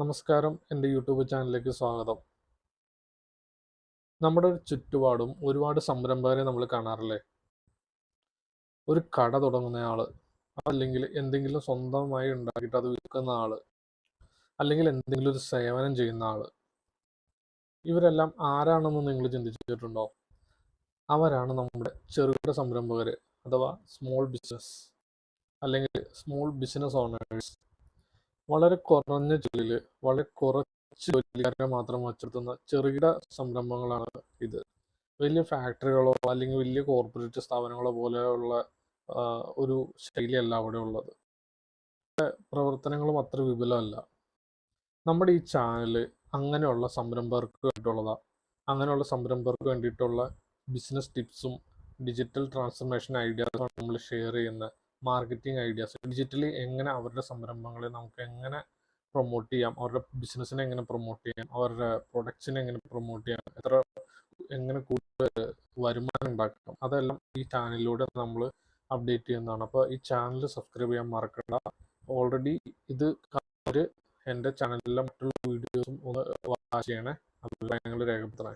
നമസ്കാരം, എൻ്റെ യൂട്യൂബ് ചാനലിലേക്ക് സ്വാഗതം. നമ്മുടെ ചുറ്റുപാടും ഒരുപാട് സംരംഭകരെ നമ്മൾ കാണാറില്ലേ? ഒരു കട തുടങ്ങുന്നയാൾ, അല്ലെങ്കിൽ എന്തെങ്കിലും സ്വന്തമായി ഉണ്ടാക്കിയിട്ട് അത് വിൽക്കുന്ന ആൾ, അല്ലെങ്കിൽ എന്തെങ്കിലും ഒരു സേവനം ചെയ്യുന്ന ആൾ. ഇവരെല്ലാം ആരാണെന്ന് നിങ്ങൾ ചിന്തിച്ചിട്ടുണ്ടോ? അവരാണ് നമ്മുടെ ചെറുകിട സംരംഭകർ, അഥവാ സ്മോൾ ബിസിനസ്, അല്ലെങ്കിൽ സ്മോൾ ബിസിനസ് ഓണേഴ്സ്. വളരെ കുറഞ്ഞ ജോലിയിൽ വളരെ കുറച്ച് ജോലിക്കാരെ മാത്രം വച്ചെടുത്തുന്ന ചെറുകിട സംരംഭങ്ങളാണ് ഇത്. വലിയ ഫാക്ടറികളോ അല്ലെങ്കിൽ വലിയ കോർപ്പറേറ്റ് സ്ഥാപനങ്ങളോ പോലെയുള്ള ഒരു ശൈലിയല്ല അവിടെ ഉള്ളത്. പ്രവർത്തനങ്ങളും അത്ര വിപുലമല്ല. നമ്മുടെ ഈ ചാനൽ അങ്ങനെയുള്ള സംരംഭകർക്ക് വേണ്ടിയിട്ടുള്ളതാണ്. അങ്ങനെയുള്ള സംരംഭകർക്ക് വേണ്ടിയിട്ടുള്ള ബിസിനസ് ടിപ്സും ഡിജിറ്റൽ ട്രാൻസ്ഫർമേഷൻ ഐഡിയാസും നമ്മൾ ഷെയർ ചെയ്യുന്ന മാർക്കറ്റിംഗ് ഐഡിയാസ്, ഡിജിറ്റലി എങ്ങനെ അവരുടെ സംരംഭങ്ങളെ നമുക്ക് എങ്ങനെ പ്രൊമോട്ട് ചെയ്യാം, അവരുടെ ബിസിനസ്സിനെ എങ്ങനെ പ്രൊമോട്ട് ചെയ്യാം, അവരുടെ പ്രൊഡക്ട്സിനെ എങ്ങനെ പ്രൊമോട്ട് ചെയ്യാം, എങ്ങനെ കൂടുതൽ വരുമാനം ഉണ്ടാക്കാം, അതെല്ലാം ഈ ചാനലിലൂടെ നമ്മൾ അപ്ഡേറ്റ് ചെയ്യുന്നതാണ്. അപ്പോൾ ഈ ചാനൽ സബ്സ്ക്രൈബ് ചെയ്യാൻ മറക്കണ്ട. ഓൾറെഡി ഇത് എൻ്റെ ചാനലിലെ മറ്റുള്ള വീഡിയോസും ഒന്ന് വാച്ച് ചെയ്യണേ, അഭിപ്രായങ്ങൾ രേഖപ്പെടുത്തണേ.